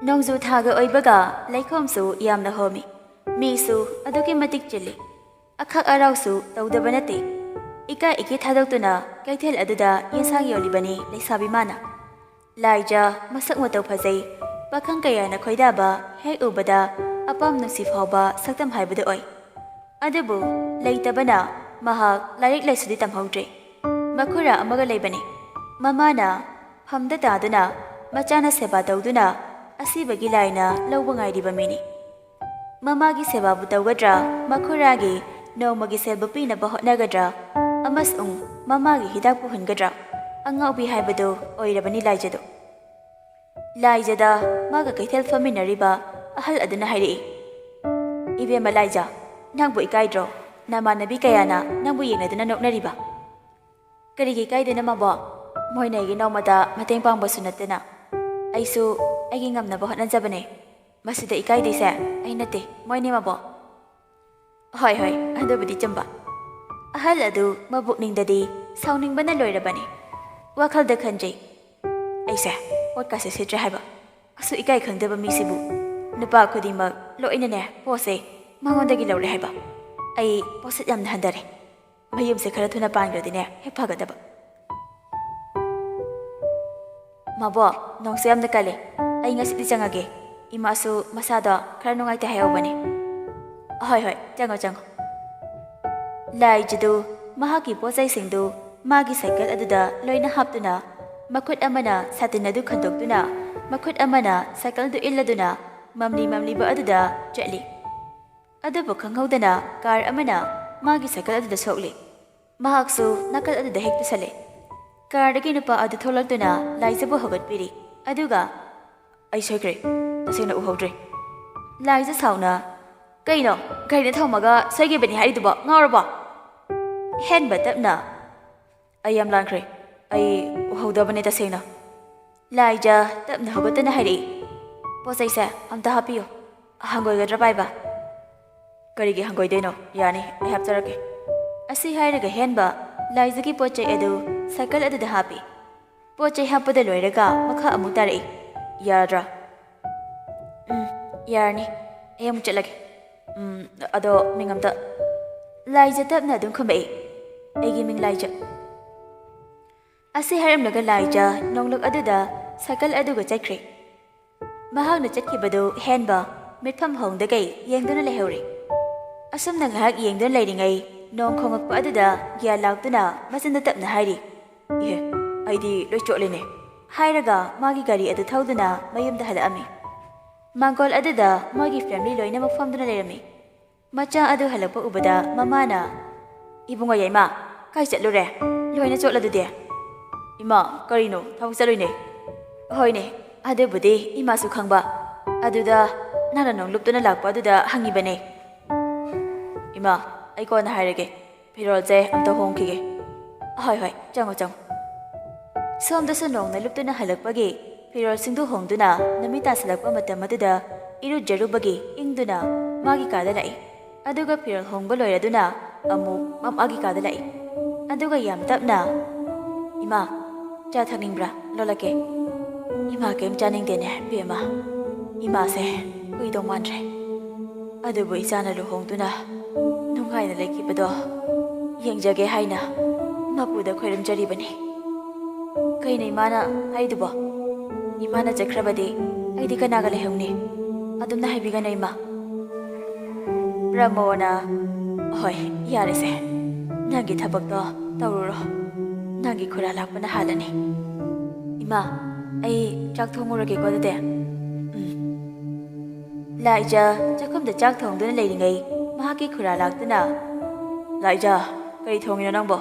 ꯅꯣꯡꯖꯨ ꯊꯥꯒ ꯑꯣꯏꯕꯒ ꯂꯩꯈꯣꯝꯁꯨ ꯌꯥꯝꯅ ꯍꯣꯝꯃꯤ꯫ ꯃꯤꯁꯨ ꯑꯗꯨꯛꯀꯤ ꯃꯇꯤꯛ ꯆꯤꯜꯂꯤ꯫ ꯑꯈꯛ ꯑꯔꯥꯎꯁꯨ ꯇꯧꯗꯕ ꯅꯠꯇꯦ꯫ ꯏꯀꯥꯏ ꯏꯀꯤ ꯊꯥꯗꯣꯛꯇꯨꯅ ꯀꯩꯊꯦꯜ ꯑꯗꯨꯗ ꯌꯦꯟꯁꯥꯡ ꯌꯣꯜꯂꯤꯕꯅꯤ ꯂꯩꯁꯥꯕꯤ ꯃꯥꯅ꯫ ꯂꯥꯏꯖ ꯃꯁꯛ ꯃꯇꯧ ꯐꯖꯩ, ꯄꯥꯈꯪ ꯀꯌꯥꯅ ꯈꯣꯏꯗꯥꯕ, ꯍꯦꯛ ꯎꯕꯗ ꯑꯄꯥꯝ ꯅꯨꯡꯁꯤ ꯐꯥꯎꯕ ꯁꯛꯇꯝ ꯍꯥꯏꯕꯗꯨ ꯑꯣꯏ꯫ ꯑꯗꯨꯕꯨ ꯂꯩꯇꯕꯅ ꯃꯍꯥꯛ ꯂꯥꯏꯔꯤꯛ ꯂꯥꯏꯁꯨꯗꯤ ꯇꯝꯍꯧꯗ꯭ꯔꯦ꯫ ꯃꯈꯨꯔꯥ ꯑꯃꯒ ꯂꯩꯕꯅꯤ꯫ ꯃꯃꯥꯅ ꯐꯝꯗ ꯇꯥꯗꯨꯅ ꯃꯆꯥꯅ ꯁꯦꯕꯥ ꯇꯧꯗꯨꯅ ꯑꯁꯤꯕꯒꯤ ꯂꯥꯏꯅ ꯂꯧꯕ ꯉꯥꯏꯔꯤꯕ ꯃꯤꯅꯤ꯫ ꯃꯃꯥꯒꯤ ꯁꯦꯕꯥꯕꯨ ꯇꯧꯒꯗ꯭ꯔꯥ, ꯃꯈꯨꯔꯥꯒꯤ ꯅꯣꯡꯃꯒꯤ ꯁꯦꯜꯕꯨ ꯄꯤꯅꯕ ꯍꯣꯠꯅꯒꯗ꯭ꯔꯥ, ꯑꯃꯁꯨꯡ ꯃꯃꯥꯒꯤ ꯍꯤꯗꯥꯛ ꯄꯨꯍꯟꯒꯗ꯭ꯔꯥ, ꯑꯉꯥꯎꯕꯤ ꯍꯥꯏꯕꯗꯨ ꯑꯣꯏꯔꯕꯅꯤ ꯂꯥꯏꯖꯗꯨ꯫ ꯂꯥꯏꯖꯗ ꯃꯥꯒ ꯀꯩꯊꯦꯜ ꯐꯝꯃꯤꯟꯅꯔꯤꯕ ꯑꯍꯜ ꯑꯗꯨꯅ ꯍꯥꯏꯔꯛꯏ, "ꯏꯕꯦꯝꯃ ꯂꯥꯏꯖ, ꯅꯪꯕꯨ ꯏꯀꯥꯏꯗ꯭ꯔꯣ? ꯅꯃꯥꯟꯅꯕꯤ ꯀꯌꯥꯅ ꯅꯪꯕꯨ ꯌꯦꯡꯅꯗꯨꯅ ꯅꯣꯛꯅꯔꯤꯕ?" "ꯀꯔꯤꯒꯤ ꯏꯀꯥꯏꯗꯣꯏꯅꯣ ꯃꯕꯣ? ꯃꯣꯏꯅ ꯑꯩꯒꯤ ꯅꯣꯡꯃꯗ ꯃꯇꯦꯡ ꯄꯥꯡꯕꯁꯨ ꯅꯠꯇꯅ ꯑꯩꯁꯨ ꯑꯩꯒꯤ ꯉꯝꯅꯕ ꯍꯣꯠꯅꯖꯕꯅꯦ꯫ ꯃꯁꯤꯗ ꯏꯀꯥꯏꯗꯣꯏꯁꯦ ꯑꯩ ꯅꯠꯇꯦ, ꯃꯣꯏꯅꯦ ꯃꯕꯣ." "ꯍꯣꯏ ꯍꯣꯏ, ꯑꯗꯨꯕꯨꯗꯤ ꯆꯨꯝꯕ." ꯑꯍꯜ ꯑꯗꯨ ꯃꯕꯨꯛꯅꯤꯡꯗꯗꯤ ꯁꯥꯎꯅꯤꯡꯕꯅ ꯂꯣꯏꯔꯕꯅꯤ꯫ ꯋꯥꯈꯜꯗ ꯈꯟꯖꯩ, "ꯑꯩꯁꯦ ꯄꯣꯠꯀꯥꯁꯦ ꯁꯤꯠꯇ꯭ꯔꯦ ꯍꯥꯏꯕ, ꯑꯁꯨꯛ ꯏꯀꯥꯏ ꯈꯪꯗꯕ ꯃꯤꯁꯤꯕꯨ ꯅꯨꯄꯥ ꯈꯨꯗꯤꯡꯃꯛ ꯂꯣꯏꯅꯅꯦ ꯄꯣꯠꯁꯦ ꯃꯉꯣꯟꯗꯒꯤ ꯂꯧꯔꯦ ꯍꯥꯏꯕ꯫ ꯑꯩ ꯄꯣꯠꯁꯤꯠ ꯌꯥꯝꯅ ꯍꯟꯊꯔꯦ꯫ ꯃꯌꯨꯝꯁꯦ ꯈꯔ ꯊꯨꯅ ꯄꯥꯟꯈ꯭ꯔꯗꯤꯅꯦ ꯍꯦꯛ ꯐꯒꯗꯕ." "ꯃꯕꯣ, ꯅꯣꯡꯁꯦ ꯌꯥꯝꯅ ꯀꯜꯂꯤ. ꯑꯩ ꯉꯁꯤꯗꯤ ꯆꯪꯉꯒꯦ. ꯏꯃꯥꯁꯨ ꯃꯁꯥꯗꯣ ꯈꯔ ꯅꯨꯡꯉꯥꯏꯇꯦ ꯍꯥꯏꯍꯧꯕꯅꯤ." "ꯍꯣꯏ ꯍꯣꯏ, ꯆꯪꯉꯣ ꯆꯪꯉꯣ." ꯂꯥꯏꯖꯗꯨ ꯃꯍꯥꯛꯀꯤ ꯄꯣꯠꯆꯩꯁꯤꯡꯗꯨ ꯃꯥꯒꯤ ꯁꯥꯏꯀꯜ ꯑꯗꯨꯗ ꯂꯣꯏꯅ ꯍꯥꯞꯇꯨꯅ, ꯃꯈꯨꯠ ꯑꯃꯅ ꯁꯥꯇꯤꯟ ꯑꯗꯨ ꯈꯟꯗꯣꯛꯇꯨꯅ, ꯃꯈꯨꯠ ꯑꯃꯅ ꯁꯥꯏꯀꯜꯗꯨ ꯏꯜꯂꯗꯨꯅ ꯃꯝꯂꯤ ꯃꯝꯂꯤꯕ ꯑꯗꯨꯗ ꯆꯠꯂꯤ꯫ ꯑꯗꯨꯕꯨ ꯈꯪꯍꯧꯗꯅ ꯀꯥꯔ ꯑꯃꯅ ꯃꯥꯒꯤ ꯁꯥꯏꯀꯜ ꯑꯗꯨꯗ ꯁꯣꯛꯂꯤ꯫ ꯃꯍꯥꯛꯁꯨ ꯅꯥꯀꯜ ꯑꯗꯨꯗ ꯍꯦꯛ ꯇꯨꯁꯜꯂꯦ꯫ ꯀꯥꯔꯗꯒꯤ ꯅꯨꯄꯥ ꯑꯗꯨ ꯊꯣꯛꯂꯛꯇꯨꯅ ꯂꯥꯏꯖꯕꯨ ꯍꯧꯒꯠꯄꯤꯔꯤ꯫ ꯑꯗꯨꯒ, "ꯑꯩ ꯁꯣꯏꯈ꯭ꯔꯦ, ꯇꯁꯦꯡꯅ ꯎꯍꯧꯗ꯭ꯔꯦ." ꯂꯥꯏꯖ ꯁꯥꯎꯅ, "ꯀꯩꯅꯣ, ꯒꯥꯔꯤꯗ ꯊꯝꯃꯒ ꯁꯣꯏꯈꯤꯕꯅꯤ ꯍꯥꯏꯔꯤꯗꯨꯕꯣ, ꯉꯥꯎꯔꯕꯣ?" ꯍꯦꯟꯕ ꯇꯞꯅ, "ꯑꯩ ꯌꯥꯝ ꯂꯥꯟꯈ꯭ꯔꯦ. ꯑꯩ ꯎꯍꯧꯗꯕꯅꯦ ꯇꯁꯦꯡꯅ." ꯂꯥꯏꯖ ꯇꯞꯅ ꯍꯧꯒꯠꯇꯨꯅ ꯍꯥꯏꯔꯛꯏ, "ꯄꯣꯠꯆꯩꯁꯦ ꯑꯝꯇ ꯍꯥꯞꯄꯤꯌꯨ꯫ ꯍꯪꯒꯣꯏꯒꯗ꯭ꯔꯥ ꯄꯥꯏꯕ?" "ꯀꯔꯤꯒꯤ ꯍꯪꯒꯣꯏꯗꯣꯏꯅꯣ? ꯌꯥꯅꯤ, ꯑꯩ ꯍꯥꯞꯆꯔꯛꯀꯦ." ꯑꯁꯤ ꯍꯥꯏꯔꯒ ꯍꯦꯟꯕ ꯂꯥꯏꯖꯒꯤ ꯄꯣꯠꯆꯩ ꯑꯗꯨ ꯁꯥꯏꯀꯜ ꯑꯗꯨꯗ ꯍꯥꯞꯄꯤ꯫ ꯄꯣꯠꯆꯩ ꯍꯥꯞꯄꯗ ꯂꯣꯏꯔꯒ ꯃꯈꯥ ꯑꯃꯨꯛ ꯇꯥꯔꯛꯏ, "ꯌꯥꯔꯗ꯭ꯔꯥ?" "ꯌꯥꯔꯅꯤ. ꯑꯩ ꯑꯃꯨꯛ ꯆꯠꯂꯒꯦ." "ꯑꯗꯣ ꯃꯤꯡ ꯑꯝꯇ." ꯂꯥꯏꯖ ꯇꯞꯅ ꯑꯗꯨꯝ ꯈꯨꯝꯃꯛꯏ, "ꯑꯩꯒꯤ ꯃꯤꯡ ꯂꯥꯏꯖ." ꯑꯁꯤ ꯍꯥꯏꯔꯝꯂꯒ ꯂꯥꯏꯖ ꯅꯣꯡꯂꯨꯛ ꯑꯗꯨꯗ ꯁꯥꯏꯀꯜ ꯑꯗꯨꯒ ꯆꯠꯈ꯭ꯔꯦ꯫ ꯃꯍꯥꯛꯅ ꯆꯠꯈꯤꯕꯗꯨ ꯍꯦꯟꯕ ꯃꯤꯠꯐꯝ ꯍꯣꯡꯗꯒꯩ ꯌꯦꯡꯗꯨꯅ ꯂꯩꯍꯧꯔꯤ꯫ ꯑꯁꯨꯝꯅ ꯉꯥꯏꯍꯥꯛ ꯌꯦꯡꯗꯨꯅ ꯂꯩꯔꯤꯉꯩ ꯅꯣꯡ ꯈꯣꯡꯉꯛꯄ ꯑꯗꯨꯗ ꯒ꯭ꯌꯥꯟ ꯂꯥꯛꯇꯨꯅ ꯃꯆꯤꯟꯗ ꯇꯞꯅ ꯍꯥꯏꯔꯤ, "ꯏꯍꯦ, ꯑꯩꯗꯤ ꯂꯣꯏ ꯆꯣꯠꯂꯤꯅꯦ." ꯍꯥꯏꯔꯒ ꯃꯥꯒꯤ ꯒꯥꯔꯤ ꯑꯗꯨ ꯊꯧꯗꯨꯅ ꯃꯌꯨꯝꯗ ꯍꯜꯂꯛꯑꯝꯃꯤ꯫ ꯃꯥꯡꯒꯣꯜ ꯑꯗꯨꯗ ꯃꯣꯏꯒꯤ ꯐꯦꯃꯤꯂꯤ ꯂꯣꯏꯅꯃꯛ ꯐꯝꯗꯨꯅ ꯂꯩꯔꯝꯃꯤ꯫ ꯃꯆꯥ ꯑꯗꯨ ꯍꯜꯂꯛꯄ ꯎꯕꯗ ꯃꯃꯥꯅ, "ꯏꯕꯨꯡꯉꯣ ꯌꯥꯏꯃ, ꯀꯥꯏ ꯆꯠꯂꯨꯔꯦ? ꯂꯣꯏꯅ ꯆꯣꯠꯂꯗꯨꯗꯤ." "ꯏꯃꯥ, ꯀꯔꯤꯅꯣ, ꯊꯕꯛ ꯆꯠꯂꯨꯏꯅꯦ." "ꯍꯣꯏꯅꯦ, ꯑꯗꯨꯕꯨꯗꯤ ꯏꯃꯥꯁꯨ ꯈꯪꯕ. ꯑꯗꯨꯗ ꯅꯪꯅ ꯅꯣꯡꯂꯨꯞꯇꯨꯅ ꯂꯥꯛꯄ ꯑꯗꯨꯗ ꯍꯪꯉꯤꯕꯅꯦ." "ꯏꯃꯥ, ꯑꯩ ꯀꯣꯟꯅ ꯍꯥꯏꯔꯒꯦ. ꯐꯤꯔꯣꯜꯁꯦ ꯑꯝꯇ ꯍꯣꯡꯈꯤꯒꯦ." "ꯍꯣꯏ ꯍꯣꯏ, ꯆꯪꯉꯣ ꯆꯪꯉꯣ." ꯁꯣꯝꯗꯁꯨ ꯅꯣꯡꯅ ꯂꯨꯞꯇꯨꯅ ꯍꯜꯂꯛꯄꯒꯤ ꯐꯤꯔꯣꯜꯁꯤꯡꯗꯨ ꯍꯣꯡꯗꯨꯅ ꯅꯨꯃꯤꯠ ꯇꯥꯁꯤꯜꯂꯛꯄ ꯃꯇꯝ ꯑꯗꯨꯗ ꯏꯔꯨꯖꯔꯨꯕꯒꯤ ꯏꯪꯗꯨꯅ ꯃꯥꯒꯤ ꯀꯥꯗ ꯂꯥꯛꯏ꯫ ꯑꯗꯨꯒ ꯐꯤꯔꯣꯜ ꯍꯣꯡꯕ ꯂꯣꯏꯔꯗꯨꯅ ꯑꯃꯨꯛ ꯃꯃꯥꯒꯤ ꯀꯥꯗ ꯂꯥꯛꯏ꯫ ꯑꯗꯨꯒ ꯌꯥꯝ ꯇꯞꯅ, "ꯏꯃꯥ, ꯆꯥ ꯊꯛꯅꯤꯡꯕ꯭ꯔꯥ? ꯂꯣꯜꯂꯛꯀꯦ." "ꯏꯃꯥ ꯀꯩꯝ ꯆꯥꯅꯤꯡꯗꯦꯅꯦ ꯕꯦꯝꯃ. ꯏꯃꯥꯁꯦ ꯀꯨꯏꯗꯧ ꯃꯥꯟꯗ꯭ꯔꯦ. ꯑꯗꯨꯕꯨ ꯏꯆꯥꯅ ꯂꯨꯍꯣꯡꯗꯨꯅ ꯅꯨꯡꯉꯥꯏꯅ ꯂꯩꯈꯤꯕꯗꯣ ꯌꯦꯡꯖꯒꯦ ꯍꯥꯏꯅ ꯃꯄꯨꯗ ꯈꯣꯏꯔꯝꯖꯔꯤꯕꯅꯤ." "ꯀꯩꯅꯣ ꯏꯃꯥꯅ ꯍꯥꯏꯗꯨꯕꯣ? ꯏꯃꯥꯅ ꯆꯠꯈ꯭ꯔꯕꯗꯤ ꯑꯩꯗꯤ ꯀꯅꯥꯒ ꯂꯩꯍꯧꯅꯤ? ꯑꯗꯨꯝꯅ ꯍꯥꯏꯕꯤꯒꯅꯨ ꯏꯃꯥ." ꯄ꯭ꯔꯃꯣꯗꯅ, "ꯍꯣꯏ, ꯌꯥꯔꯦꯁꯦ. ꯅꯪꯒꯤ ꯊꯕꯛꯇꯣ ꯇꯧꯔꯨꯔꯣ. ꯅꯪꯒꯤ ꯈꯨꯔꯥ ꯂꯥꯛꯄꯅ ꯍꯥꯜꯂꯅꯤ. ꯏꯃꯥ, ꯑꯩ ꯆꯥꯛ ꯊꯣꯡꯉꯨꯔꯒꯦꯀꯣ ꯑꯗꯨꯗꯤ." ꯂꯥꯏꯖ ꯆꯥꯛꯈꯨꯝꯗ ꯆꯥꯛ ꯊꯣꯡꯗꯨꯅ ꯂꯩꯔꯤꯉꯩ ꯃꯍꯥꯛꯀꯤ ꯈꯨꯔꯥ ꯂꯥꯛꯇꯨꯅ, "ꯂꯥꯏꯖ, ꯀꯔꯤ ꯊꯣꯡꯉꯤꯅꯣ ꯅꯪꯕꯣ?"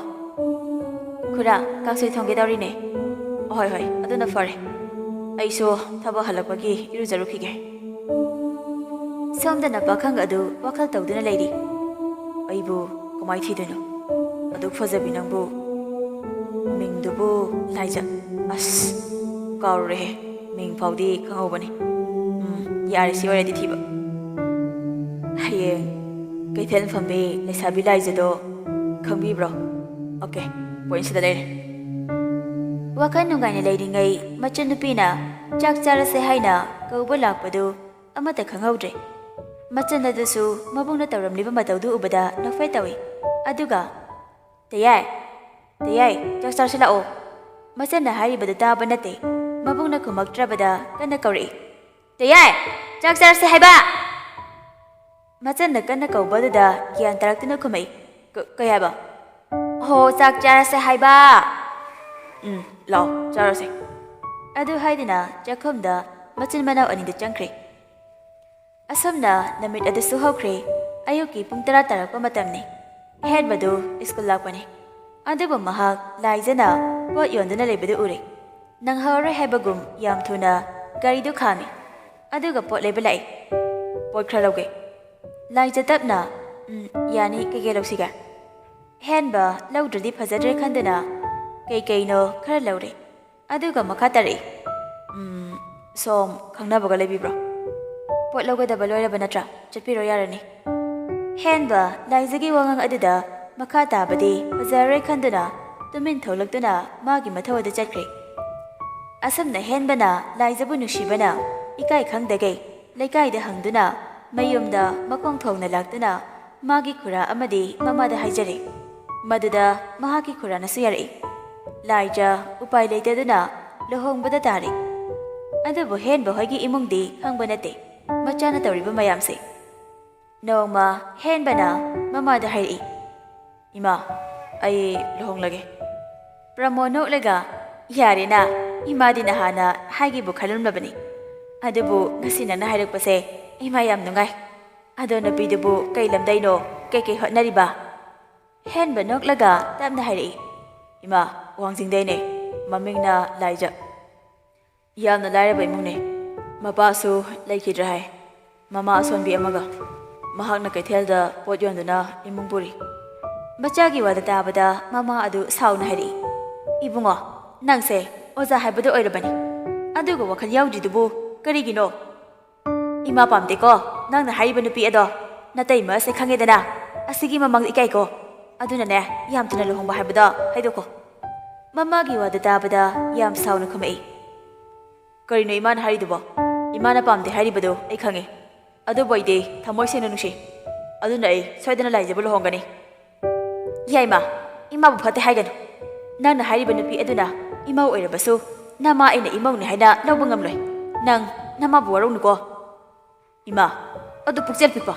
"ꯈꯨꯔꯥ, ꯀꯥꯡꯁꯣꯏ ꯊꯣꯡꯒꯦ ꯇꯧꯔꯤꯅꯦ." "ꯍꯣꯏ ꯍꯣꯏ, ꯑꯗꯨꯅ ꯐꯔꯦ. ꯑꯩꯁꯨ ꯊꯕꯛ ꯍꯜꯂꯛꯄꯒꯤ ꯏꯔꯨꯖꯔꯨꯈꯤꯒꯦ." ꯁꯣꯝꯗꯅ ꯄꯥꯈꯪ ꯑꯗꯨ ꯋꯥꯈꯜ ꯇꯧꯗꯨꯅ ꯂꯩꯔꯤ꯫ "ꯑꯩꯕꯨ ꯀꯃꯥꯏ ꯊꯤꯗꯣꯏꯅꯣ? ꯑꯗꯨꯛ ꯐꯖꯕꯤ ꯅꯪꯕꯨ? ꯃꯤꯡꯗꯨꯕꯨ ꯂꯥꯏꯖ. ꯑꯁ, ꯀꯥꯎꯔꯨꯔꯦꯍꯦ. ꯃꯤꯡ ꯐꯥꯎꯗꯤ ꯈꯪꯍꯧꯕꯅꯤ. ꯌꯥꯔꯦ, ꯁꯤ ꯑꯣꯏꯔꯗꯤ ꯊꯤꯕ. ꯍꯌꯦꯡ ꯀꯩꯊꯦꯜ ꯐꯝꯕꯤ ꯂꯩꯁꯥꯕꯤ ꯂꯥꯏꯖꯗꯣ ꯈꯪꯕꯤꯕ꯭ꯔꯣ? ꯑꯣꯀꯦ, ꯄꯣꯏꯟꯠꯁꯤꯗ ꯂꯩꯔꯦ." ꯋꯥꯈꯜ ꯅꯨꯡꯉꯥꯏꯅ ꯂꯩꯔꯤꯉꯩ ꯃꯆꯟꯅꯨꯄꯤꯅ ꯆꯥꯛ ꯆꯥꯔꯁꯦ ꯍꯥꯏꯅ ꯀꯧꯕ ꯂꯥꯛꯄꯗꯨ ꯑꯃꯠꯇ ꯈꯪꯍꯧꯗ꯭ꯔꯦ꯫ ꯃꯆꯟ ꯑꯗꯨꯁꯨ ꯃꯕꯨꯡꯅ ꯇꯧꯔꯝꯂꯤꯕ ꯃꯇꯧꯗꯨ ꯎꯕꯗ ꯅꯣꯛꯐꯦ ꯇꯧꯏ꯫ ꯑꯗꯨꯒ ꯇꯌꯥꯏ ꯇꯌꯥꯏ ꯆꯥꯛ ꯆꯥꯔꯁꯤ ꯂꯥꯛꯑꯣ꯫ ꯃꯆꯟꯅ ꯍꯥꯏꯔꯤꯕꯗꯨ ꯇꯥꯕ ꯅꯠꯇꯦ꯫ ꯃꯕꯨꯡꯅ ꯈꯨꯝꯃꯛꯇ꯭ꯔꯕꯗ ꯀꯟꯅ ꯀꯧꯔꯛꯏ꯫ ꯇꯌꯥꯏ ꯆꯥꯛ ꯆꯥꯔꯁꯤ ꯍꯥꯏꯕ꯫ ꯃꯆꯟꯅ ꯀꯟꯅ ꯀꯧꯕꯗꯨꯗ ꯒ꯭ꯌꯥꯟ ꯇꯥꯔꯛꯇꯨꯅ ꯈꯨꯝꯃꯛꯏ꯫ ꯀꯩ ꯍꯥꯏꯕ? ꯍꯣ ꯆꯥꯛ ꯆꯥꯔꯁꯦ ꯍꯥꯏꯕ꯫ ꯂꯥꯛꯑꯣ ꯆꯥꯔꯁꯦ꯫ ꯑꯗꯨ ꯍꯥꯏꯗꯨꯅ ꯆꯥꯛꯈꯨꯝꯗ ꯃꯆꯤꯟ ꯃꯅꯥꯎ ꯑꯅꯤꯗꯨ ꯆꯪꯈ꯭ꯔꯦ꯫ ꯑꯁꯨꯝꯅ ꯅꯨꯃꯤꯠ ꯑꯗꯨꯁꯨ ꯍꯧꯈ꯭ꯔꯦ꯫ ꯑꯌꯨꯛꯀꯤ ꯄꯨꯡ 10 ꯇꯥꯔꯛꯄ ꯃꯇꯝꯅꯤ꯫ ꯑꯍꯦꯟꯕꯗꯨ ꯁ꯭ꯀꯨꯜ ꯂꯥꯛꯄꯅꯤ꯫ ꯑꯗꯨꯕꯨ ꯃꯍꯥꯛ ꯂꯥꯏꯖꯅ ꯄꯣꯠ ꯌꯣꯟꯗꯨꯅ ꯂꯩꯕꯗꯨ ꯎꯔꯦ꯫ ꯅꯪꯍꯧꯔꯣꯏ ꯍꯥꯏꯕꯒꯨꯝ ꯌꯥꯝ ꯊꯨꯅ ꯒꯥꯔꯤꯗꯨ ꯈꯥꯝꯃꯤ꯫ ꯑꯗꯨꯒ ꯄꯣꯠ ꯂꯩꯕ ꯂꯥꯛꯏ꯫ ꯄꯣꯠ ꯈꯔ ꯂꯧꯒꯦ꯫ ꯂꯥꯏꯖ ꯇꯞꯅ ꯌꯥꯅꯤ ꯀꯩꯀꯩ ꯂꯧꯁꯤꯒꯦ? ꯑꯍꯦꯟꯕ ꯂꯧꯗ꯭ꯔꯗꯤ ꯐꯖꯗ꯭ꯔꯦ ꯈꯟꯗꯨꯅ ꯀꯩꯀꯩꯅꯣ ꯈꯔ ꯂꯧꯔꯦ꯫ ꯑꯗꯨꯒ ꯃꯈꯥ ꯇꯥꯔꯛꯏ꯫ ꯁꯣꯝ ꯈꯪꯅꯕꯒ ꯂꯩꯕꯤꯕ꯭ꯔꯣ? ꯄꯣꯠ ꯂꯧꯒꯗꯕ ꯂꯣꯏꯔꯕ ꯅꯠꯇ꯭ꯔꯥ? ꯆꯠꯄꯤꯔꯣ ꯌꯥꯔꯅꯤ꯫ ꯍꯦꯟꯕ ꯂꯥꯏꯖꯒꯤ ꯋꯥꯉꯥꯡ ꯑꯗꯨꯗ ꯃꯈꯥ ꯇꯥꯕꯗꯤ ꯐꯖꯔꯔꯣꯏ ꯈꯟꯗꯨꯅ ꯇꯨꯃꯤꯟ ꯊꯣꯛꯂꯛꯇꯨꯅ ꯃꯥꯒꯤ ꯃꯊꯧ ꯑꯗꯨ ꯆꯠꯈ꯭ꯔꯦ꯫ ꯑꯁꯨꯝꯅ ꯍꯦꯟꯕꯅ ꯂꯥꯏꯖꯕꯨ ꯅꯨꯡꯁꯤꯕꯅ ꯏꯀꯥꯏ ꯈꯪꯗꯒꯩ ꯂꯩꯀꯥꯏꯗ ꯍꯪꯗꯨꯅ ꯃꯌꯨꯝꯗ ꯃꯈꯣꯡ ꯊꯣꯡꯅ ꯂꯥꯛꯇꯨꯅ ꯃꯥꯒꯤ ꯈꯨꯔꯥ ꯑꯃꯗꯤ ꯃꯃꯥꯗ ꯍꯥꯏꯖꯔꯦ꯫ ꯃꯗꯨꯗ ꯃꯍꯥꯛꯀꯤ ꯈꯨꯔꯥꯅꯁꯨ ꯌꯥꯔꯛꯏ꯫ ꯂꯥꯏꯖ ꯎꯄꯥꯏ ꯂꯩꯇꯗꯨꯅ ꯂꯨꯍꯣꯡꯕꯗ ꯇꯥꯔꯦ꯫ ꯑꯗꯨꯕꯨ ꯍꯦꯟꯕ ꯍꯣꯏꯒꯤ ꯏꯃꯨꯡꯗꯤ ꯈꯪꯕ ꯅꯠꯇꯦ ꯃꯆꯥꯅ ꯇꯧꯔꯤꯕ ꯃꯌꯥꯝꯁꯦ꯫ ꯅꯣꯡꯃ ꯍꯦꯟꯕꯅ ꯃꯃꯥꯗ ꯍꯥꯏꯔꯛꯏ꯫ ꯏꯃꯥ ꯑꯩ ꯂꯨꯍꯣꯡꯂꯒꯦ꯫ ꯄ꯭ꯔꯃꯣ ꯅꯣꯛꯂꯒ ꯌꯥꯔꯦꯅ ꯏꯃꯥꯗꯤ ꯅꯍꯥꯟꯅ ꯍꯥꯏꯒꯦꯕꯨ ꯈꯜꯂꯝꯂꯕꯅꯤ꯫ ꯑꯗꯨꯕꯨ ꯉꯁꯤ ꯅꯪꯅ ꯍꯥꯏꯔꯛꯄꯁꯦ ꯏꯃꯥ ꯌꯥꯝ ꯅꯨꯡꯉꯥꯏ꯫ ꯑꯗꯣ ꯅꯨꯄꯤꯗꯨꯕꯨ ꯀꯩ ꯂꯝꯗꯩꯅꯣ ꯀꯩꯀꯩ ꯍꯣꯠꯅꯔꯤꯕ? ꯍꯦꯟꯕ ꯅꯣꯛꯂꯒ ꯇꯞꯅ ꯍꯥꯏꯔꯛꯏ꯫ ꯏꯃꯥ ꯋꯥꯡꯖꯤꯡꯗꯩꯅꯦ꯫ ꯃꯃꯤꯡꯅ ꯂꯥꯏꯖ꯫ ꯌꯥꯝꯅ ꯂꯥꯏꯔꯕ ꯏꯃꯨꯡꯅꯦ꯫ ꯃꯄꯥꯁꯨ ꯂꯩꯈꯤꯗ꯭ꯔꯦ ꯍꯥꯏ꯫ ꯃꯃꯥ ꯑꯁꯣꯟꯕꯤ ꯑꯃꯒ꯫ ꯃꯍꯥꯛꯅ ꯀꯩꯊꯦꯜꯗ ꯄꯣꯠ ꯌꯣꯟꯗꯨꯅ ꯏꯃꯨꯡ ꯄꯨꯔꯤ꯫ ꯃꯆꯥꯒꯤ ꯋꯥꯗ ꯇꯥꯕꯗ ꯃꯃꯥ ꯑꯗꯨ ꯁꯥꯎꯅ ꯍꯥꯏꯔꯛꯏ꯫ ꯏꯕꯨꯡꯉꯣ ꯅꯪꯁꯦ ꯑꯣꯖꯥ ꯍꯥꯏꯕꯗꯨ ꯑꯣꯏꯔꯕꯅꯤ꯫ ꯑꯗꯨꯒ ꯋꯥꯈꯜ ꯌꯥꯎꯗ꯭ꯔꯤꯗꯨꯕꯨ ꯀꯔꯤꯒꯤꯅꯣ? ꯏꯃꯥ ꯄꯥꯝꯗꯦꯀꯣ ꯅꯪꯅ ꯍꯥꯏꯔꯤꯕ ꯅꯨꯄꯤ ꯑꯗꯣ꯫ ꯅꯇꯩꯃ ꯑꯁꯦ ꯈꯪꯉꯦꯗꯅ ꯑꯁꯤꯒꯤ ꯃꯃꯥꯡꯗ ꯏꯀꯥꯏꯀꯣ꯫ ꯑꯗꯨꯅꯅꯦ ꯌꯥꯝ ꯊꯨꯅ ꯂꯨꯍꯣꯡꯕ ꯍꯥꯏꯕꯗꯣ ꯍꯥꯏꯗꯣꯛꯀꯣ꯫ ꯃꯃꯥꯒꯤ ꯋꯥꯗ ꯇꯥꯕꯗ ꯌꯥꯝ ꯁꯥꯎꯅ ꯈꯨꯝꯃꯛꯏ꯫ ꯀꯔꯤꯅꯣ ꯏꯃꯥꯅ ꯍꯥꯏꯔꯤꯗꯨꯕꯣ? ꯏꯃꯥꯅ ꯄꯥꯝꯗꯦ ꯍꯥꯏꯔꯤꯕꯗꯨ ꯑꯩ ꯈꯪꯉꯦ꯫ ꯑꯗꯨꯕꯨ ꯑꯩꯗꯤ ꯊꯃꯣꯏ ꯁꯦꯡꯅ ꯅꯨꯡꯁꯤ꯫ ꯑꯗꯨꯅ ꯑꯩ ꯁꯣꯏꯗꯅ ꯂꯥꯏꯖꯕꯨ ꯂꯨꯍꯣꯡꯒꯅꯤ꯫ ꯌꯥꯏꯃ ꯏꯃꯥꯕꯨ ꯐꯠꯇꯦ ꯍꯥꯏꯒꯅꯨ꯫ ꯅꯪꯅ ꯍꯥꯏꯔꯤꯕ ꯅꯨꯄꯤ ꯑꯗꯨꯅ ꯏꯃꯧ ꯑꯣꯏꯔꯕꯁꯨ ꯅꯃꯥ ꯑꯩꯅ ꯏꯃꯧꯅꯤ ꯍꯥꯏꯅ ꯂꯧꯕ ꯉꯝꯂꯣꯏ꯫ ꯅꯪ ꯅꯃꯥꯕꯨ ꯋꯥꯔꯧꯅꯨꯀꯣ꯫ ꯏꯃꯥ ꯑꯗꯨ ꯄꯨꯛꯆꯦꯜ ꯄꯤꯛꯄ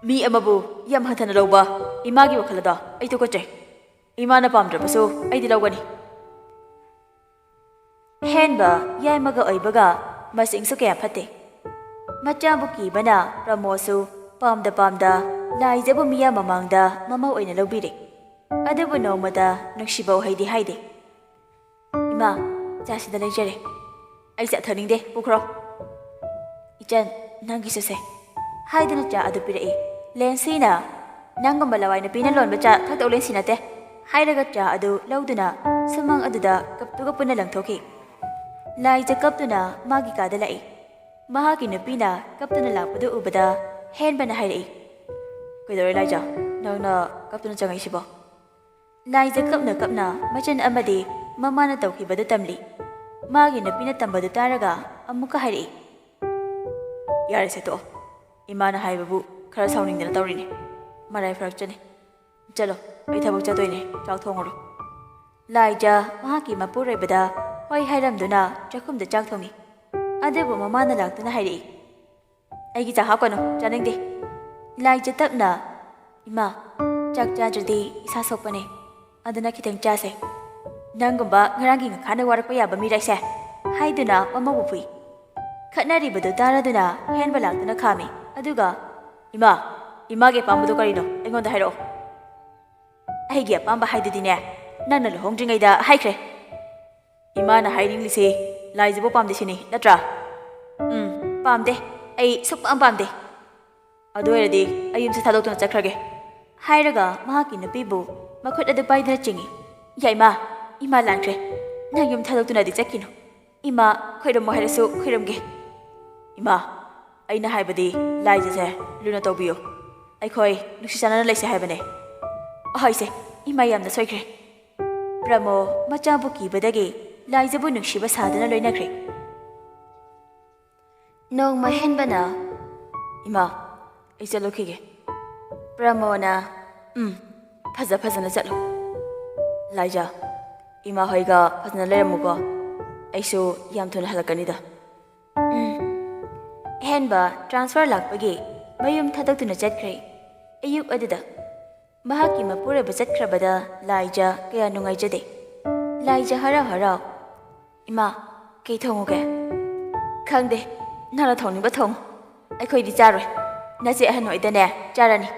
ꯃꯤ ꯑꯃꯕꯨ ꯌꯥꯝ ꯍꯟꯊꯅ ꯂꯧꯕ ꯏꯃꯥꯒꯤ ꯋꯥꯈꯜ ꯑꯗꯣ ꯑꯩ ꯇꯨꯀꯠꯆꯩ꯫ ꯏꯃꯥꯅ ꯄꯥꯝꯗ꯭ꯔꯕꯁꯨ ꯑꯩꯗꯤ ꯂꯧꯒꯅꯤ꯫ ꯍꯦꯟꯕ ꯌꯥꯏꯃꯒ ꯑꯣꯏꯕꯒ ꯃꯁꯤꯡꯁꯨ ꯀꯌꯥ ꯐꯠꯇꯦ꯫ ꯃꯆꯥꯕꯨ ꯀꯤꯕꯅ ꯄ꯭ꯔꯃꯣꯗꯁꯨ ꯄꯥꯝꯗ ꯂꯥꯏꯖꯕꯨ ꯃꯤꯌꯥꯝ ꯃꯃꯥꯡꯗ ꯃꯃꯧ ꯑꯣꯏꯅ ꯂꯧꯕꯤꯔꯦ꯫ ꯑꯗꯨꯕꯨ ꯅꯣꯡꯃꯗ ꯅꯨꯡꯁꯤꯕ ꯋꯥꯍꯩꯗꯤ ꯍꯥꯏꯗꯦ꯫ ꯏꯃꯥ ꯆꯥꯁꯤꯗ ꯂꯩꯖꯔꯦ꯫ ꯑꯩ ꯆꯠꯊꯅꯤꯡꯗꯦ ꯄꯨꯈ꯭ꯔꯣ꯫ ꯏꯆꯟ ꯅꯪꯒꯤꯁꯨꯁꯦ ꯍꯥꯏꯗꯨꯅ ꯆꯥ ꯑꯗꯨ ꯄꯤꯔꯛꯏ꯫ ꯂꯦꯟꯁꯤꯅ ꯅꯪꯒꯨꯝꯕ ꯂꯋꯥꯏ ꯅꯨꯄꯤꯅ ꯂꯣꯟꯕ ꯆꯥ ꯊꯛꯇꯧ ꯂꯦꯟꯁꯤ ꯅꯠꯇꯦ ꯍꯥꯏꯔꯒ ꯆꯥ ꯑꯗꯨ ꯂꯧꯗꯨꯅ ꯁꯨꯃꯥꯡ ꯑꯗꯨꯗ ꯀꯞꯇꯨꯒ ꯄꯨꯟꯅ ꯂꯪꯊꯣꯛꯈꯤ꯫ ꯂꯥꯏꯖ ꯀꯞꯇꯨꯅ ꯃꯥꯒꯤ ꯀꯥꯗ ꯂꯥꯛꯏ꯫ ꯃꯍꯥꯛꯀꯤ ꯅꯨꯄꯤꯅ ꯀꯞꯇꯨꯅ ꯂꯥꯛꯄꯗꯨ ꯎꯕꯗ ꯍꯦꯟꯕꯅ ꯍꯥꯏꯔꯛꯏ꯫ ꯀꯩꯗꯧꯔꯦ ꯂꯥꯏꯖ ꯅꯪꯅ ꯀꯞꯇꯨꯅ ꯆꯪꯉꯛꯏꯁꯤꯕꯣ? ꯂꯥꯏꯖ ꯀꯞꯅ ꯃꯆꯟ ꯑꯃꯗꯤ ꯃꯃꯥꯅ ꯇꯧꯈꯤꯕꯗꯨ ꯇꯝꯂꯤ꯫ ꯃꯥꯒꯤ ꯅꯨꯄꯤꯅ ꯇꯝꯕꯗꯨ ꯇꯥꯔꯒ ꯑꯃꯨꯛꯀ ꯍꯥꯏꯔꯛꯏ꯫ ꯌꯥꯔꯦꯁꯦ ꯇꯣꯛꯑꯣ꯫ ꯏꯃꯥꯅ ꯍꯥꯏꯕꯕꯨ ꯈꯔ ꯁꯥꯎꯅꯤꯡꯗꯅ ꯇꯧꯔꯤꯅꯦ꯫ ꯃꯔꯥꯏ ꯐꯔꯛꯆꯅꯤ꯫ ꯆꯠꯂꯣ ꯑꯩ ꯊꯕꯛ ꯆꯠꯇꯣꯏꯅꯦ ꯆꯥꯛ ꯊꯣꯡꯉꯨꯔꯣ꯫ ꯂꯥꯏꯖ ꯃꯍꯥꯛꯀꯤ ꯃꯄꯨꯔꯣꯏꯕꯗ ꯍꯣꯏ ꯍꯥꯏꯔꯝꯗꯨꯅ ꯆꯥꯛꯈꯨꯝꯗ ꯆꯥꯛ ꯊꯣꯡꯉꯤ꯫ ꯑꯗꯨꯕꯨ ꯃꯃꯥꯅ ꯂꯥꯛꯇꯨꯅ ꯍꯥꯏꯔꯛꯏ꯫ ꯑꯩꯒꯤ ꯆꯥꯛ ꯍꯥꯞꯀꯅꯨ ꯆꯥꯅꯤꯡꯗꯦ꯫ ꯂꯥꯏꯖ ꯇꯞꯅ ꯏꯃꯥ ꯆꯥꯛ ꯆꯥꯗ꯭ꯔꯗꯤ ꯏꯁꯥ ꯁꯣꯛꯄꯅꯦ ꯑꯗꯨꯅ ꯈꯤꯇꯪ ꯆꯥꯁꯦ꯫ ꯅꯪꯒꯨꯝꯕ ꯉꯔꯥꯡꯒꯤ ꯉꯈꯥꯅ ꯋꯥꯔꯛꯄ ꯌꯥꯕ ꯃꯤꯔꯩꯁꯦ ꯍꯥꯏꯗꯨꯅ ꯃꯃꯧꯕꯨ ꯐꯨꯏ꯫ ꯈꯠꯅꯔꯤꯕꯗꯨ ꯇꯥꯔꯗꯨꯅ ꯍꯦꯟꯕ ꯂꯥꯛꯇꯨꯅ ꯈꯥꯝꯃꯤ꯫ ꯑꯗꯨꯒ ꯏꯃꯥꯒꯤ ꯑꯄꯥꯝꯕꯗꯨ ꯀꯔꯤꯅꯣ ꯑꯩꯉꯣꯟꯗ ꯍꯥꯏꯔꯛꯑꯣ꯫ ꯑꯩꯒꯤ ꯑꯄꯥꯝꯕ ꯍꯥꯏꯗꯨꯗꯤꯅꯦ ꯅꯪꯅ ꯂꯨꯍꯣꯡꯗ꯭ꯔꯤꯉꯩꯗ ꯍꯥꯏꯈ꯭ꯔꯦ꯫ ꯏꯃꯥꯅ ꯍꯥꯏꯅꯤꯡꯂꯤꯁꯤ ꯂꯥꯏꯖꯕꯨ ꯄꯥꯝꯗꯦ ꯁꯤꯅꯤ ꯅꯠꯇ꯭ꯔꯥ? ꯄꯥꯝꯗꯦ ꯑꯩ ꯁꯨꯛꯄꯥꯝ ꯄꯥꯝꯗꯦ꯫ ꯑꯗꯨ ꯑꯣꯏꯔꯗꯤ ꯑꯩ ꯌꯨꯝꯁꯦ ꯊꯥꯗꯣꯛꯇꯨꯅ ꯆꯠꯈ꯭ꯔꯒꯦ ꯍꯥꯏꯔꯒ ꯃꯍꯥꯛꯀꯤ ꯅꯨꯄꯤꯕꯨ ꯃꯈꯨꯠ ꯑꯗꯨ ꯄꯥꯏꯗꯨꯅ ꯆꯤꯡꯏ꯫ ꯌꯥꯏꯃ ꯏꯃꯥ ꯂꯥꯟꯈ꯭ꯔꯦ꯫ ꯅꯪ ꯌꯨꯝ ꯊꯥꯗꯣꯛꯇꯨꯅꯗꯤ ꯆꯠꯈꯤꯅꯨ꯫ ꯏꯃꯥ ꯈꯣꯏꯔꯝꯃꯣ ꯍꯥꯏꯔꯁꯨ ꯈꯣꯏꯔꯝꯒꯦ꯫ ꯏꯃꯥ ꯑꯩꯅ ꯍꯥꯏꯕꯗꯤ ꯂꯥꯏꯖꯁꯦ ꯂꯨꯅ ꯇꯧꯕꯤꯌꯨ꯫ ꯑꯩꯈꯣꯏ ꯅꯨꯡꯁꯤ ꯆꯥꯟꯅꯅ ꯂꯩꯁꯦ ꯍꯥꯏꯕꯅꯦ꯫ ꯑꯍꯣꯏꯁꯦ ꯏꯃꯥ ꯌꯥꯝꯅ ꯁꯣꯏꯈ꯭ꯔꯦ꯫ ꯄ꯭ꯔꯃꯣ ꯃꯆꯥꯕꯨ ꯀꯤꯕꯗꯒꯤ ꯂꯥꯏꯖꯕꯨ ꯅꯨꯡꯁꯤꯕ ꯁꯥꯗꯨꯅ ꯂꯣꯏꯅꯈ꯭ꯔꯦ꯫ Nong mahen bana. Ima, ay chalukige. Pramona, phazana chalo. Laija, ima hoiga phazana leramuko. Aisu yam thuna halakanida. Henba transfer lakpagi mayum thadakuna chatkre. Ayuk aduda. Mahaki mapura bada Laija kaya nungaijade. Laija harau. Ima, kay thonguge. Khangde, nara thongniba thong. Akhoi di charoi. Nasi ahanoi dane charani.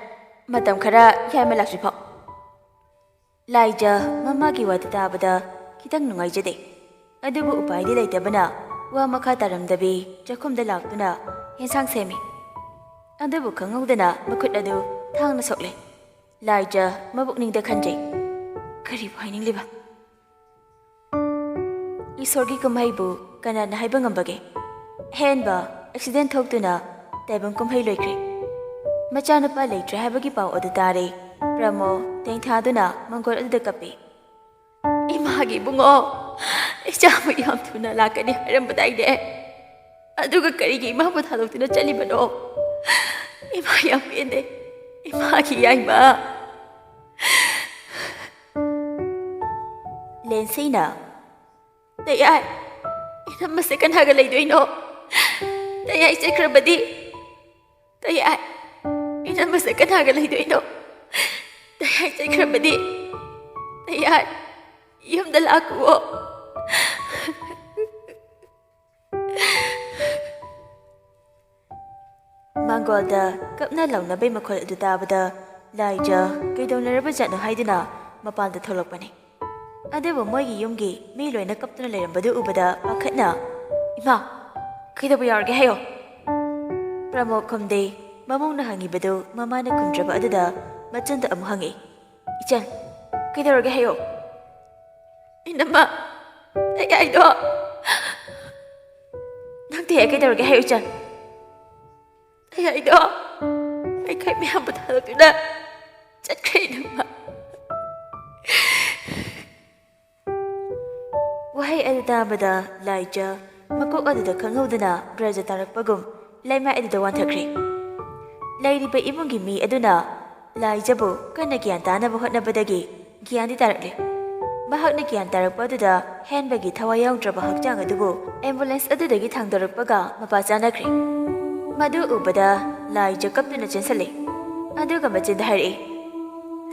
Matam khara yai malakri pho. Laija mama ki wata tabada kitang nungaijade. Adubu upai di laitabana wa makha taramdabi chakhumda laktuna hensang semi. Adubu khangudana makut adu thangna sokle. Laija mabuk ningda khanjai. Kari phaining liba. Isorgi kumhaibu kana na haiba ngambage. Henba accident thoktuna taibam kumhai loikre. Machanapa leitre haibagi pau adu tare. Pramo tengthaduna mangol adu kapi. Imagi bungo. Ichamu yam thuna lakani harambadai de. Aduga karigi imabu thadoktina chalibano. Ima yam pende. Imagi yaima. Lensina. Dayai. Ina masekan haga leidoino. Dayai sekrabadi. Dayai. Ina masekan haga leidoino. Dayai sekrabadi. Dayai. Yamda lakuo. Mangolda kapna launa bay makhol adu tabada Laija kaidonaraba jatno haiduna mapanda tholokpani. Adebu moigi yumgi mi loina kaptuna leirambadu ubada pakhatna. Ima, kaidabu yarge hayo. Pramo komde mamongna hangibadu mamana kumdraba aduda machanda amu hangi. Ichan, kaidarage hayo. Inama, ayaido. Nangte kaidarage hayo chan. Ayaido. Ay kay miyam buthalokuna. Chatkay nama. Wahay aduda bada Laija makok aduda khangudana braja tarakpagum laima aduda wanthakri. Lairiba imungi mi aduna Laija bu kana gyan tanaba hotnabadagi gyan di tarakle. Bahakna gyan tarakpa aduda handbagi thawai yaungdraba hakjang adubu ambulance adudagi thangdarakpaga mapa chanakri. Madu ubada Laija kaptuna chensale. Aduga machinda hari.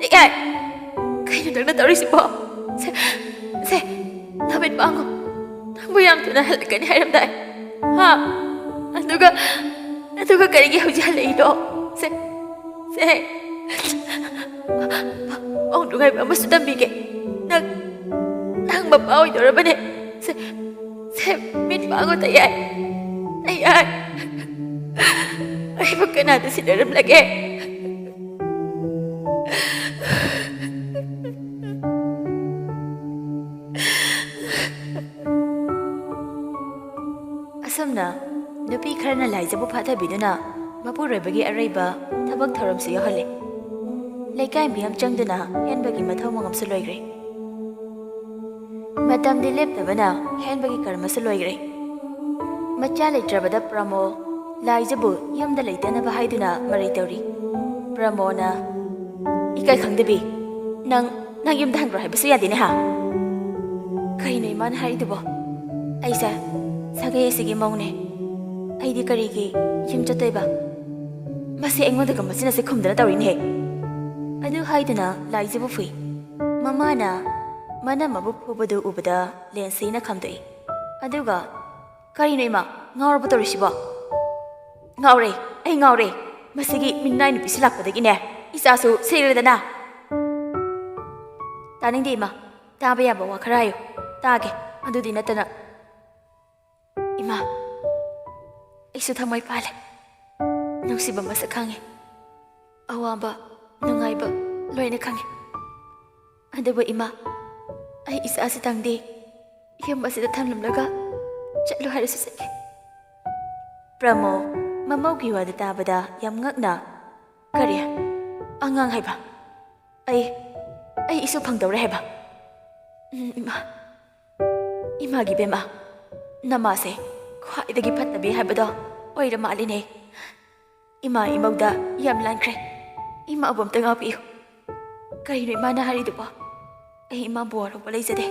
Ayai! Kaino nagna taurisibo? Se Namit ba ako? Nangbayam to na halagani haramday. Ha? Aduga karigi hujala ito. Ang dungay ba masudambige? Nang babaw ito rabane. Mit ba ako tayay? Ayay. Ay, pagka natin sinaram lagi. Asamna, nupi kharana Laija bu phatha biduna mapuroibagi araiba thabak thoram se yohale. Laikai miyam changduna henbagi mathau mangam se loigre. Matam di leptabana henbagi karma se loigre. Macha leitrabada Pramo Laija bu yamda leitana ba haiduna marai tawri. Pramona ikai khangdebi nang yamda hanro haibasu yadine ha. Kaino iman haidubo. Aisa Sagai sigi maune. Aidi karigi yum chataiba. Masi engoda kamasina se khumdana tawrine. Adu haidana Laija bu fui. Mamana mana mabu phubadu ubada lensina khamdai. Aduga karino ima ngawrbu tawrisibo. Ngawre, ai ngawre. Masigi minnai nupi silakpadagine. Isasu seiradana. Taningdi ima. Taba yaba wa kharayo. Tage. Adudi natana. Ima, aisu thamai pale. Nungsiba masa khange. Awamba, nungaiba, loina khange. Adabu ima, ai isa si tangdi. Yam asida thamlamlaga. Chatlo harasu sake. Pramo, mamaugi wada tabada yam ngakna. Kariya, angang haiba. Ai isu phangdawre haiba. Ima gibema. Namase, khwaidagi phattabi haibado ꯑꯣꯏꯔ ꯃꯥꯜꯂꯤꯅꯦ ꯏꯃꯥ ꯏꯃꯧꯗ ꯌꯥꯝ ꯂꯥꯟꯈ꯭ꯔꯦ ꯏꯃꯥꯕꯨ ꯑꯝꯇ ꯉꯥꯛꯄꯤꯌꯨ ꯀꯔꯤꯅꯣ ꯏꯃꯥꯅ ꯍꯥꯏꯔꯤꯗꯨꯕꯣ ꯑꯩ ꯏꯃꯥꯕꯨ ꯋꯥꯔꯧꯕ ꯂꯩꯖꯗꯦ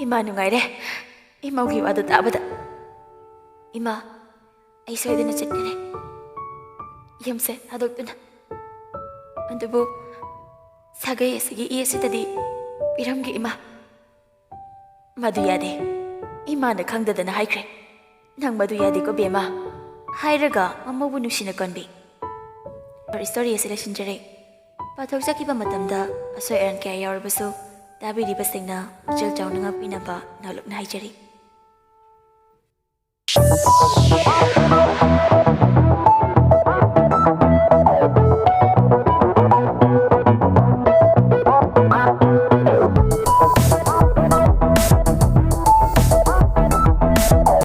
ꯏꯃꯥ ꯅꯨꯡꯉꯥꯏꯔꯦ ꯏꯃꯧꯒꯤ ꯋꯥꯗꯨ ꯇꯥꯕꯗ ꯏꯃꯥ ꯑꯩ ꯁꯣꯏꯗꯅ ꯆꯠꯀꯅꯤ ꯌꯨꯝꯁꯦ ꯊꯥꯗꯣꯛꯇꯨꯅ ꯑꯗꯨꯕꯨ ꯁꯥꯒꯩ ꯑꯁꯤꯒꯤ ꯏ ꯑꯁꯤꯗꯗꯤ ꯄꯤꯔꯝꯒꯦ ꯏꯃꯥ ꯃꯗꯨ ꯌꯥꯗꯦ ꯏꯃꯥꯅ ꯈꯪꯗꯗꯅ ꯍꯥꯏꯈ꯭ꯔꯦ ꯅꯪ ꯃꯗꯨ ꯌꯥꯗꯦꯀꯣ ꯕꯦꯝꯃ ꯍꯥꯏꯔꯒ ꯃꯃꯧꯕꯨ ꯅꯨꯡꯁꯤꯅ ꯀꯣꯟꯕꯤ ꯁ꯭ꯇꯣꯔꯤ ꯑꯁꯤ ꯂꯣꯏꯁꯤꯟꯖꯔꯦ ꯄꯥꯊꯣꯛꯆꯈꯤꯕ ꯃꯇꯝꯗ ꯑꯁꯣꯏ ꯑꯔꯥꯟ ꯀꯌꯥ ꯌꯥꯎꯔꯕꯁꯨ ꯇꯥꯕꯤꯔꯤꯕꯁꯤꯡꯅ ꯄꯨꯛꯆꯦꯜ ꯆꯥꯎꯅ ꯉꯥꯛꯄꯤꯅꯕ ꯅꯣꯜꯂꯨꯛꯅ ꯍꯥꯏꯖꯔꯤ